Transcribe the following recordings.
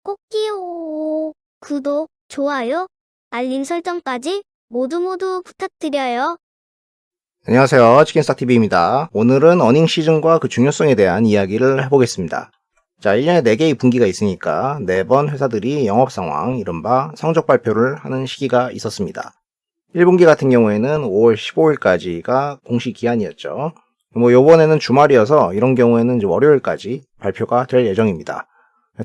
꼭지요. 구독, 좋아요, 알림 설정까지 모두 부탁드려요. 안녕하세요. 치킨스타TV입니다. 오늘은 어닝 시즌과 그 중요성에 대한 이야기를 해보겠습니다. 자, 1년에 4개의 분기가 있으니까 4번 회사들이 영업 상황, 이른바 성적 발표를 하는 시기가 있었습니다. 1분기 같은 경우에는 5월 15일까지가 공시 기한이었죠. 요번에는 주말이어서 이런 경우에는 이제 월요일까지 발표가 될 예정입니다.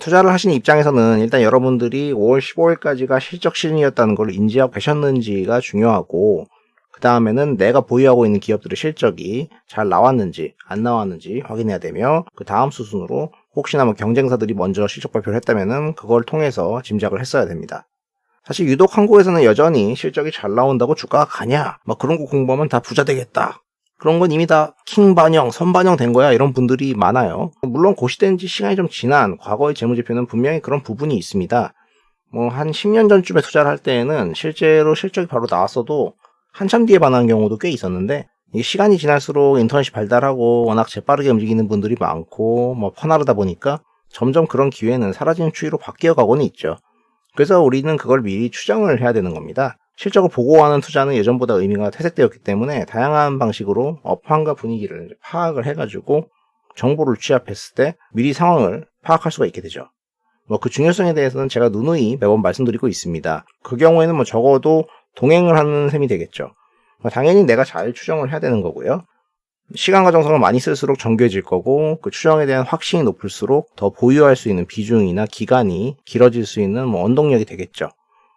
투자를 하신 입장에서는 일단 여러분들이 5월 15일까지가 실적 시즌이었다는 걸 인지하고 계셨는지가 중요하고, 그 다음에는 내가 보유하고 있는 기업들의 실적이 잘 나왔는지 안 나왔는지 확인해야 되며, 그 다음 수순으로 혹시나 경쟁사들이 먼저 실적 발표를 했다면은 그걸 통해서 짐작을 했어야 됩니다. 사실 유독 한국에서는 여전히 실적이 잘 나온다고 주가가 가냐, 그런 거 공부하면 다 부자 되겠다, 그런 건 이미 다 킹 반영, 선 반영 된 거야, 이런 분들이 많아요. 물론 고시된 지 시간이 좀 지난 과거의 재무제표는 분명히 그런 부분이 있습니다. 한 10년 전쯤에 투자를 할 때에는 실제로 실적이 바로 나왔어도 한참 뒤에 반하는 경우도 꽤 있었는데, 이게 시간이 지날수록 인터넷이 발달하고 워낙 재빠르게 움직이는 분들이 많고 퍼나르다 보니까 점점 그런 기회는 사라지는 추이로 바뀌어 가고는 있죠. 그래서 우리는 그걸 미리 추정을 해야 되는 겁니다. 실적을 보고하는 투자는 예전보다 의미가 퇴색되었기 때문에 다양한 방식으로 업황과 분위기를 파악을 해가지고 정보를 취합했을 때 미리 상황을 파악할 수가 있게 되죠. 그 중요성에 대해서는 제가 누누이 매번 말씀드리고 있습니다. 그 경우에는 적어도 동행을 하는 셈이 되겠죠. 당연히 내가 잘 추정을 해야 되는 거고요. 시간과 정성을 많이 쓸수록 정교해질 거고, 그 추정에 대한 확신이 높을수록 더 보유할 수 있는 비중이나 기간이 길어질 수 있는 원동력이 되겠죠.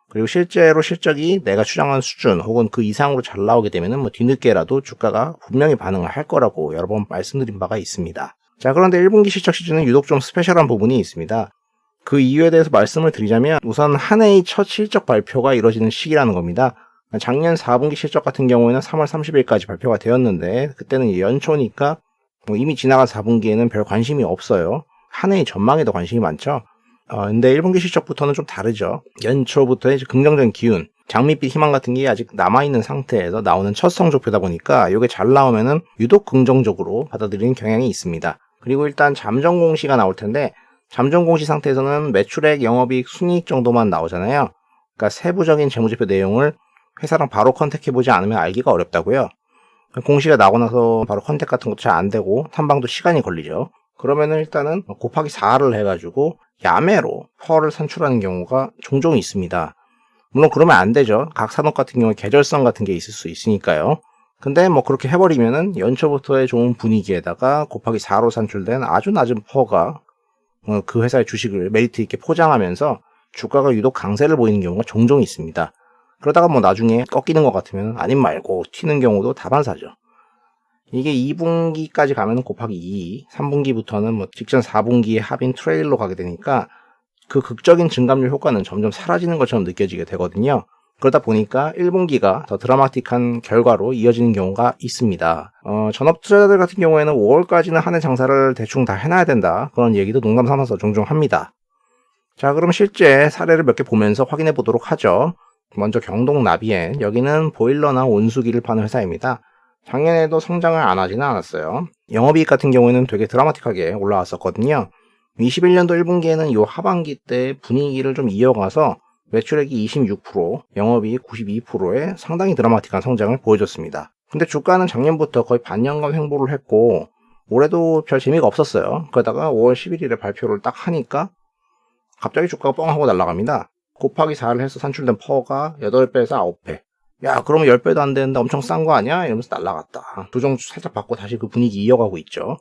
그리고 실제로 실적이 내가 추정한 수준 혹은 그 이상으로 잘 나오게 되면은 뒤늦게라도 주가가 분명히 반응을 할 거라고 여러 번 말씀드린 바가 있습니다. 자, 그런데 1분기 실적 시즌은 유독 좀 스페셜한 부분이 있습니다. 그 이유에 대해서 말씀을 드리자면, 우선 한 해의 첫 실적 발표가 이루어지는 시기라는 겁니다. 작년 4분기 실적 같은 경우에는 3월 30일까지 발표가 되었는데, 그때는 연초니까 이미 지나간 4분기에는 별 관심이 없어요. 한 해의 전망에 더 관심이 많죠. 근데 1분기 실적부터는 좀 다르죠. 연초부터의 긍정적인 기운, 장밋빛 희망 같은 게 아직 남아있는 상태에서 나오는 첫 성적표다 보니까 이게 잘 나오면은 유독 긍정적으로 받아들이는 경향이 있습니다. 그리고 일단 잠정 공시가 나올 텐데, 잠정 공시 상태에서는 매출액, 영업이익, 순이익 정도만 나오잖아요. 그러니까 세부적인 재무제표 내용을 회사랑 바로 컨택해보지 않으면 알기가 어렵다고요. 공시가 나고 나서 바로 컨택 같은 것도 잘 안 되고 탐방도 시간이 걸리죠. 그러면은 일단은 곱하기 4를 해가지고 야매로 퍼를 산출하는 경우가 종종 있습니다. 물론 그러면 안 되죠. 각 산업 같은 경우에 계절성 같은 게 있을 수 있으니까요. 근데 그렇게 해버리면은 연초부터의 좋은 분위기에다가 곱하기 4로 산출된 아주 낮은 퍼가 그 회사의 주식을 메리트 있게 포장하면서 주가가 유독 강세를 보이는 경우가 종종 있습니다. 그러다가 나중에 꺾이는 것 같으면 아님 말고 튀는 경우도 다반사죠. 이게 2분기까지 가면 곱하기 2, 3분기부터는 직전 4분기의 합인 트레일로 가게 되니까 그 극적인 증감률 효과는 점점 사라지는 것처럼 느껴지게 되거든요. 그러다 보니까 1분기가 더 드라마틱한 결과로 이어지는 경우가 있습니다. 전업 투자자들 같은 경우에는 5월까지는 한 해 장사를 대충 다 해놔야 된다, 그런 얘기도 농담 삼아서 종종 합니다. 자, 그럼 실제 사례를 몇 개 보면서 확인해 보도록 하죠. 먼저 경동 나비엔, 여기는 보일러나 온수기를 파는 회사입니다. 작년에도 성장을 안 하지는 않았어요. 영업이익 같은 경우에는 되게 드라마틱하게 올라왔었거든요. 21년도 1분기에는 이 하반기 때 분위기를 좀 이어가서 매출액이 26%, 영업이익 92%의 상당히 드라마틱한 성장을 보여줬습니다. 근데 주가는 작년부터 거의 반년간 횡보를 했고 올해도 별 재미가 없었어요. 그러다가 5월 11일에 발표를 딱 하니까 갑자기 주가가 뻥 하고 날아갑니다. 곱하기 4를 해서 산출된 퍼가 8배에서 9배. 야, 그러면 10배도 안 되는데 엄청 싼 거 아니야? 이러면서 날아갔다. 조정 살짝 받고 다시 그 분위기 이어가고 있죠.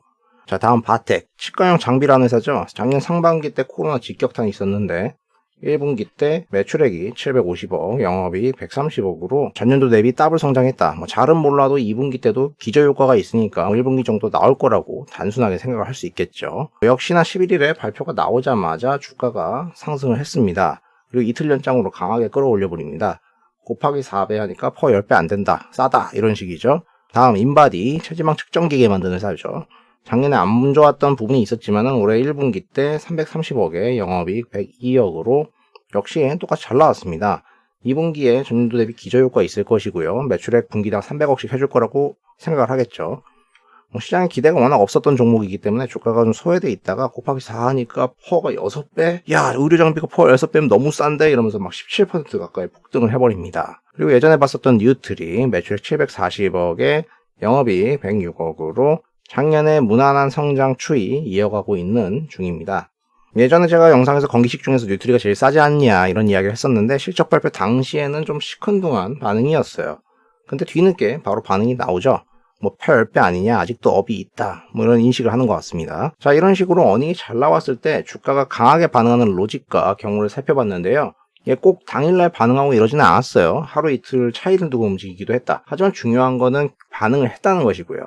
자, 다음 바텍. 치과용 장비라는 회사죠. 작년 상반기 때 코로나 직격탄이 있었는데 1분기 때 매출액이 750억, 영업이익 130억으로 전년도 대비 더블 성장했다. 잘은 몰라도 2분기 때도 기저효과가 있으니까 1분기 정도 나올 거라고 단순하게 생각을 할 수 있겠죠. 역시나 11일에 발표가 나오자마자 주가가 상승을 했습니다. 그리고 이틀 연장으로 강하게 끌어올려 버립니다. 곱하기 4배 하니까 퍼 10배 안 된다, 싸다, 이런 식이죠. 다음 인바디, 체지방 측정기계 만드는 회사죠. 작년에 안 좋았던 부분이 있었지만 올해 1분기 때 330억에 영업이익 102억으로 역시 똑같이 잘 나왔습니다. 2분기에 전년도 대비 기저효과 있을 것이고요. 매출액 분기당 300억씩 해줄 거라고 생각을 하겠죠. 시장에 기대가 워낙 없었던 종목이기 때문에 주가가 좀 소외돼 있다가 곱하기 4 하니까 퍼가 6배? 야, 의료 장비가 퍼 6배면 너무 싼데? 이러면서 막 17% 가까이 폭등을 해버립니다. 그리고 예전에 봤었던 뉴트리 매출액 740억에 영업이익 106억으로 작년에 무난한 성장 추이 이어가고 있는 중입니다. 예전에 제가 영상에서 건기식 중에서 뉴트리가 제일 싸지 않냐 이런 이야기를 했었는데 실적 발표 당시에는 좀 시큰둥한 반응이었어요. 근데 뒤늦게 바로 반응이 나오죠. 뭐 10배 아니냐, 아직도 업이 있다, 뭐 이런 인식을 하는 것 같습니다. 자, 이런 식으로 어닝이 잘 나왔을 때 주가가 강하게 반응하는 로직과 경우를 살펴봤는데요. 이게 꼭 당일날 반응하고 이러지는 않았어요. 하루 이틀 차이를 두고 움직이기도 했다. 하지만 중요한 거는 반응을 했다는 것이고요.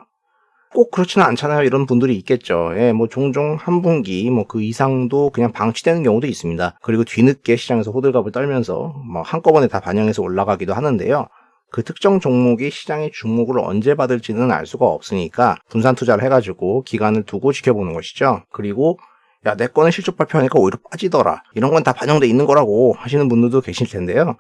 꼭 그렇지는 않잖아요. 이런 분들이 있겠죠. 예, 뭐 종종 한 분기 뭐 그 이상도 그냥 방치되는 경우도 있습니다. 그리고 뒤늦게 시장에서 호들갑을 떨면서 뭐 한꺼번에 다 반영해서 올라가기도 하는데요. 그 특정 종목이 시장의 주목을 언제 받을지는 알 수가 없으니까 분산 투자를 해가지고 기간을 두고 지켜보는 것이죠. 그리고 야, 내 거는 실적 발표하니까 오히려 빠지더라, 이런 건 다 반영돼 있는 거라고 하시는 분들도 계실 텐데요.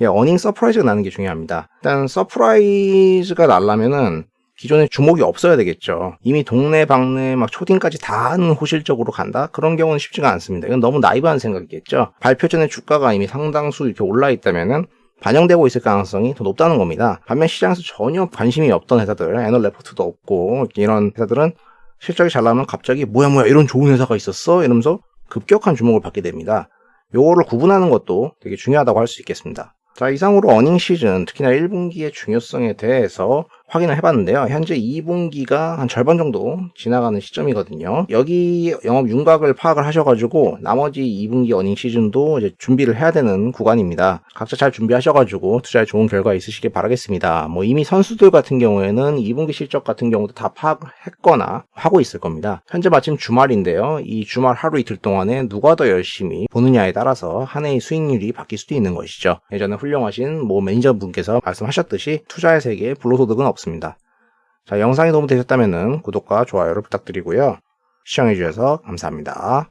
예, 어닝 서프라이즈가 나는 게 중요합니다. 일단 서프라이즈가 나려면은 기존에 주목이 없어야 되겠죠. 이미 동네방네 막 초딩까지 다 아는 호실적으로 간다? 그런 경우는 쉽지가 않습니다. 이건 너무 나이브한 생각이겠죠. 발표 전에 주가가 이미 상당수 이렇게 올라 있다면은 반영되고 있을 가능성이 더 높다는 겁니다. 반면 시장에서 전혀 관심이 없던 회사들, 애널 레포트도 없고 이런 회사들은 실적이 잘 나오면 갑자기 뭐야 이런 좋은 회사가 있었어? 이러면서 급격한 주목을 받게 됩니다. 요거를 구분하는 것도 되게 중요하다고 할 수 있겠습니다. 자, 이상으로 어닝 시즌, 특히나 1분기의 중요성에 대해서 확인을 해봤는데요. 현재 2분기가 한 절반 정도 지나가는 시점이거든요. 여기 영업 윤곽을 파악을 하셔가지고 나머지 2분기 어닝 시즌도 이제 준비를 해야 되는 구간입니다. 각자 잘 준비하셔가지고 투자에 좋은 결과 있으시길 바라겠습니다. 뭐 이미 선수들 같은 경우에는 2분기 실적 같은 경우도 다 파악을 했거나 하고 있을 겁니다. 현재 마침 주말인데요. 이 주말 하루 이틀 동안에 누가 더 열심히 보느냐에 따라서 한 해의 수익률이 바뀔 수도 있는 것이죠. 예전에 훌륭하신 뭐 매니저분께서 말씀하셨듯이 투자의 세계에 불로소득은 없습니다. 자, 영상이 도움되셨다면 구독과 좋아요를 부탁드리고요. 시청해주셔서 감사합니다.